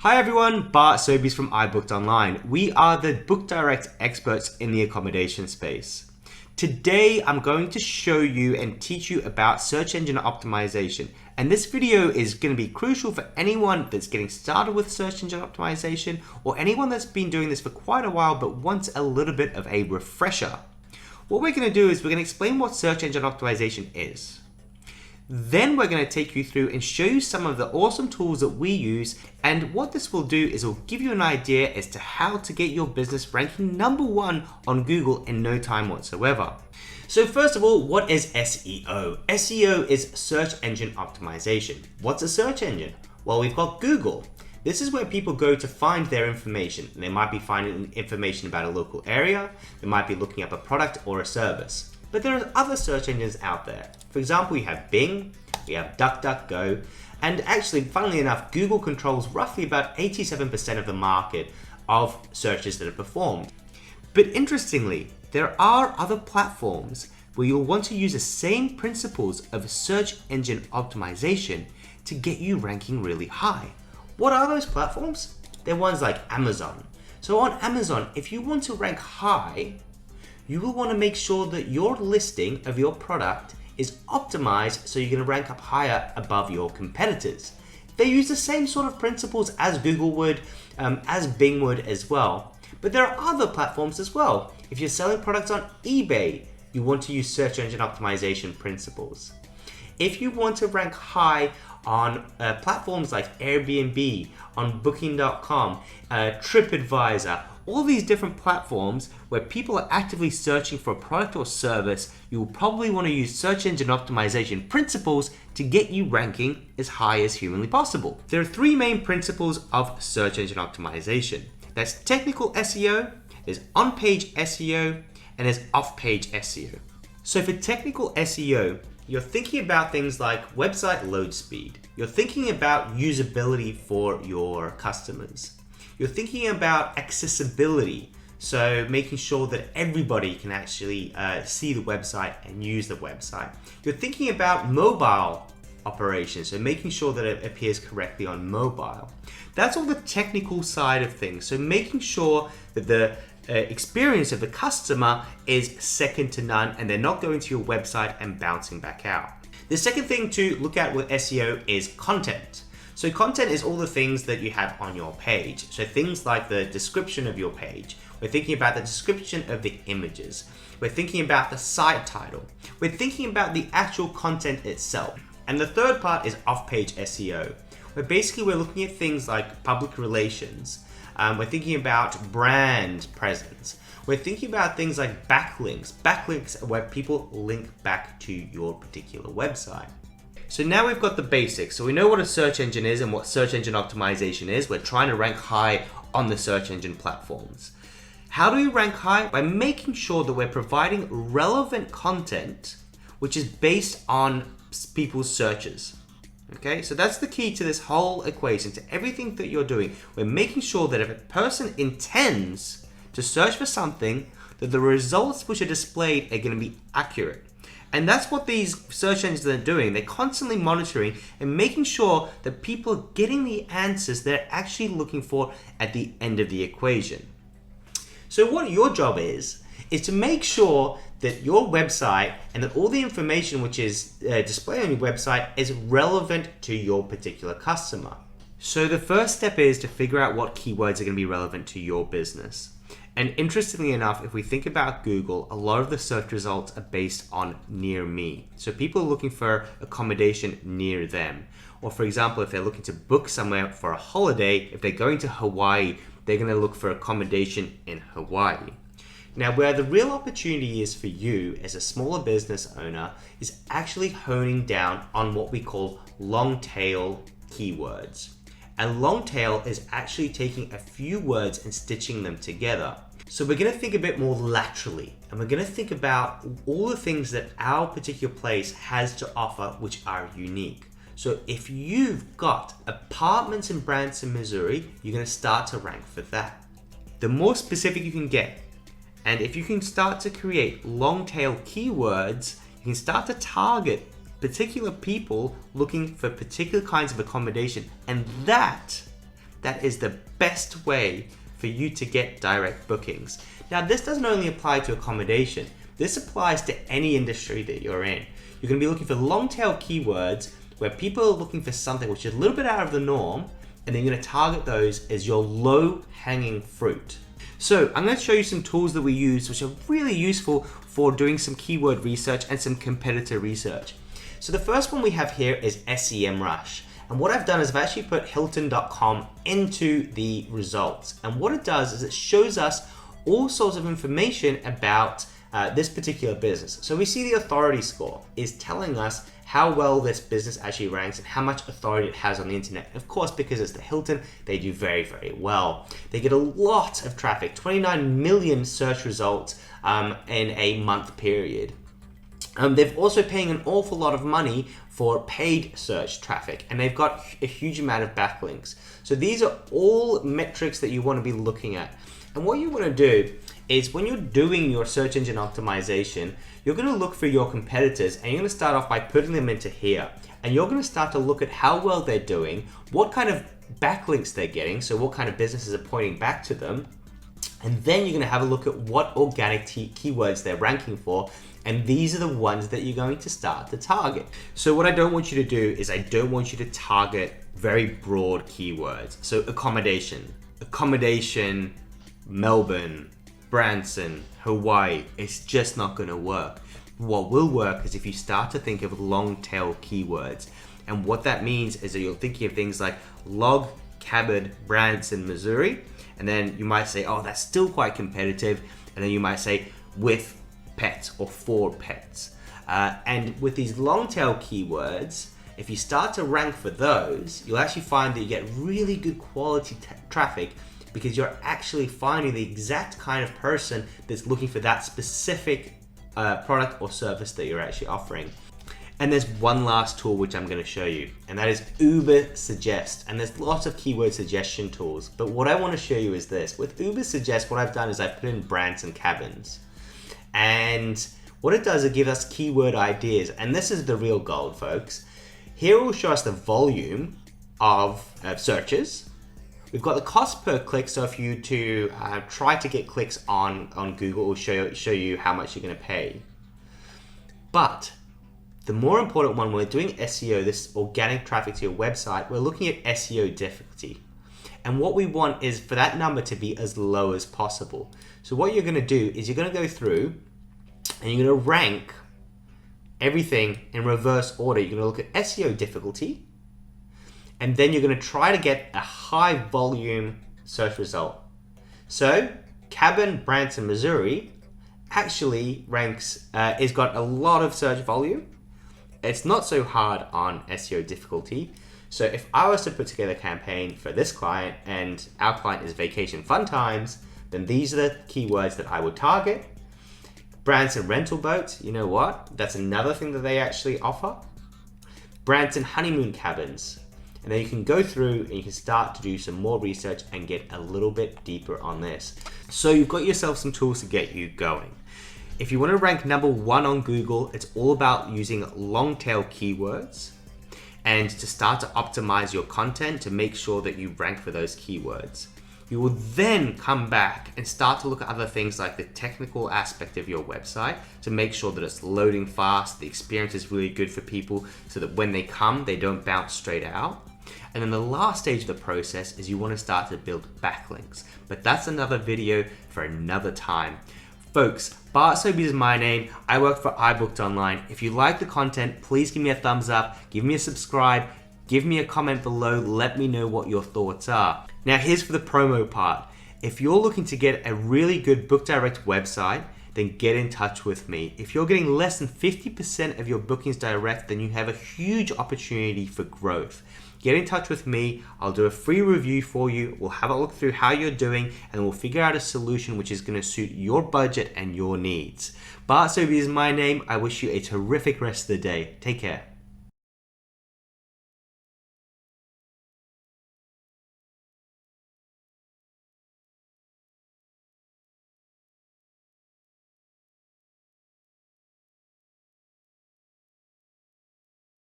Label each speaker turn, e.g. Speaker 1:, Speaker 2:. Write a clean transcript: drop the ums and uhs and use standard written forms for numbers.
Speaker 1: Hi everyone, Bart Sobies from ibooked.online. We are the BOOKDIRECT experts in the accommodation space. Today I'm going to show you and teach you about search engine optimization. And this video is going to be crucial for anyone that's getting started with search engine optimization or anyone that's been doing this for quite a while but wants a little bit of a refresher. What we're going to do is we're going to explain what search engine optimization is. Then we're going to take you through and show you some of the awesome tools that we use, and what this will do is it will give you an idea as to how to get your business ranking #1 on Google in no time whatsoever. So first of all, what is SEO? SEO is search engine optimization. What's a search engine? Well, we've got Google. This is where people go to find their information. They might be finding information about a local area, they might be looking up a product or a service. But there are other search engines out there. For example, we have Bing, we have DuckDuckGo, and actually, funnily enough, Google controls roughly about 87% of the market of searches that are performed. But interestingly, there are other platforms where you'll want to use the same principles of search engine optimization to get you ranking really high. What are those platforms? They're ones like Amazon. So on Amazon, if you want to rank high, you will want to make sure that your listing of your product is optimized so you're going to rank up higher above your competitors. They use the same sort of principles as Google would, as Bing would as well. But there are other platforms as well. If you're selling products on eBay, you want to use search engine optimization principles. If you want to rank high on platforms like Airbnb, on booking.com, TripAdvisor, all these different platforms where people are actively searching for a product or service, you will probably want to use search engine optimization principles to get you ranking as high as humanly possible. There are three main principles of search engine optimization. That's technical SEO, there's on-page SEO, and there's off-page SEO. So for technical SEO, you're thinking about things like website load speed. You're thinking about usability for your customers. You're thinking about accessibility, so making sure that everybody can actually see the website and use the website. You're thinking about mobile operations, so making sure that it appears correctly on mobile. That's all the technical side of things, so making sure that the experience of the customer is second to none and they're not going to your website and bouncing back out. The second thing to look at with SEO is content. So content is all the things that you have on your page. So things like the description of your page. We're thinking about the description of the images. We're thinking about the site title. We're thinking about the actual content itself. And the third part is off-page SEO, where basically we're looking at things like public relations. We're thinking about brand presence. We're thinking about things like backlinks. Backlinks are where people link back to your particular website. So now we've got the basics. So we know what a search engine is and what search engine optimization is. We're trying to rank high on the search engine platforms. How do we rank high? By making sure that we're providing relevant content which is based on people's searches. Okay, so that's the key to this whole equation, to everything that you're doing. We're making sure that if a person intends to search for something, that the results which are displayed are going to be accurate. And that's what these search engines are doing. They're constantly monitoring and making sure that people are getting the answers they're actually looking for at the end of the equation. So what your job is to make sure that your website and that all the information which is displayed on your website is relevant to your particular customer. So the first step is to figure out what keywords are going to be relevant to your business. And interestingly enough, if we think about Google, a lot of the search results are based on near me. So people are looking for accommodation near them. Or for example, if they're looking to book somewhere for a holiday, if they're going to Hawaii, they're going to look for accommodation in Hawaii. Now, where the real opportunity is for you as a smaller business owner is actually honing down on what we call long tail keywords. And long tail is actually taking a few words and stitching them together. So we're going to think a bit more laterally, and we're going to think about all the things that our particular place has to offer which are unique. So if you've got apartments in Branson, Missouri, you're going to start to rank for that. The more specific you can get, and if you can start to create long tail keywords, you can start to target particular people looking for particular kinds of accommodation, and that that is the best way for you to get direct bookings. Now, this doesn't only apply to accommodation. This applies to any industry that you're in. You're going to be looking for long tail keywords where people are looking for something which is a little bit out of the norm, and then you're going to target those as your low hanging fruit. So I'm going to show you some tools that we use which are really useful for doing some keyword research and some competitor research. So the first one we have here is SEMrush. And what I've done is I've actually put Hilton.com into the results. And what it does is it shows us all sorts of information about this particular business. So we see the authority score is telling us how well this business actually ranks and how much authority it has on the internet. Of course, because it's the Hilton, they do very, very well. They get a lot of traffic, 29 million search results in a month period. They've also paying an awful lot of money for paid search traffic, and they've got a huge amount of backlinks. So these are all metrics that you want to be looking at. And what you want to do is when you're doing your search engine optimization, you're going to look for your competitors, and you're going to start off by putting them into here. And you're going to start to look at how well they're doing, what kind of backlinks they're getting, so what kind of businesses are pointing back to them. And then you're going to have a look at what organic keywords they're ranking for. And these are the ones that you're going to start to target. So what I don't want you to do is I don't want you to target very broad keywords. So accommodation, Melbourne, Branson, Hawaii, it's just not going to work. What will work is if you start to think of long tail keywords. And what that means is that you're thinking of things like log cabin, Branson, Missouri. And then you might say, oh, that's still quite competitive. And then you might say with pets or for pets. And with these long tail keywords, if you start to rank for those, you'll actually find that you get really good quality traffic because you're actually finding the exact kind of person that's looking for that specific product or service that you're actually offering. And there's one last tool which I'm going to show you, and that is Ubersuggest. And there's lots of keyword suggestion tools, but what I want to show you is this. With Ubersuggest, what I've done is I've put in brands and cabins. And what it does is give us keyword ideas, and this is the real gold, folks. Here it will show us the volume of searches. We've got the cost per click, so if you to try to get clicks on Google, it will show you how much you're going to pay. But the more important one, when we're doing SEO, this organic traffic to your website, we're looking at SEO difficulty. And what we want is for that number to be as low as possible. So what you're going to do is you're going to go through and you're going to rank everything in reverse order. You're going to look at SEO difficulty, and then you're going to try to get a high volume search result. So cabin, Branson, Missouri actually ranks, it's got a lot of search volume. It's not so hard on SEO difficulty. So if I was to put together a campaign for this client, and our client is Vacation Fun Times, then these are the keywords that I would target. Branson rental boats, you know what? That's another thing that they actually offer. Branson honeymoon cabins. And then you can go through and you can start to do some more research and get a little bit deeper on this. So you've got yourself some tools to get you going. If you want to rank #1 on Google, it's all about using long tail keywords and to start to optimize your content to make sure that you rank for those keywords. You will then come back and start to look at other things like the technical aspect of your website to make sure that it's loading fast, the experience is really good for people so that when they come, they don't bounce straight out. And then the last stage of the process is you want to start to build backlinks. But that's another video for another time. Folks, Bart Sobey is my name. I work for ibooked.online. If you like the content, please give me a thumbs up, give me a subscribe, give me a comment below, let me know what your thoughts are. Now here's for the promo part. If you're looking to get a really good BookDirect website, then get in touch with me. If you're getting less than 50% of your bookings direct, then you have a huge opportunity for growth. Get in touch with me. I'll do a free review for you. We'll have a look through how you're doing and we'll figure out a solution which is going to suit your budget and your needs. Bart Sobey is my name. I wish you a terrific rest of the day. Take care.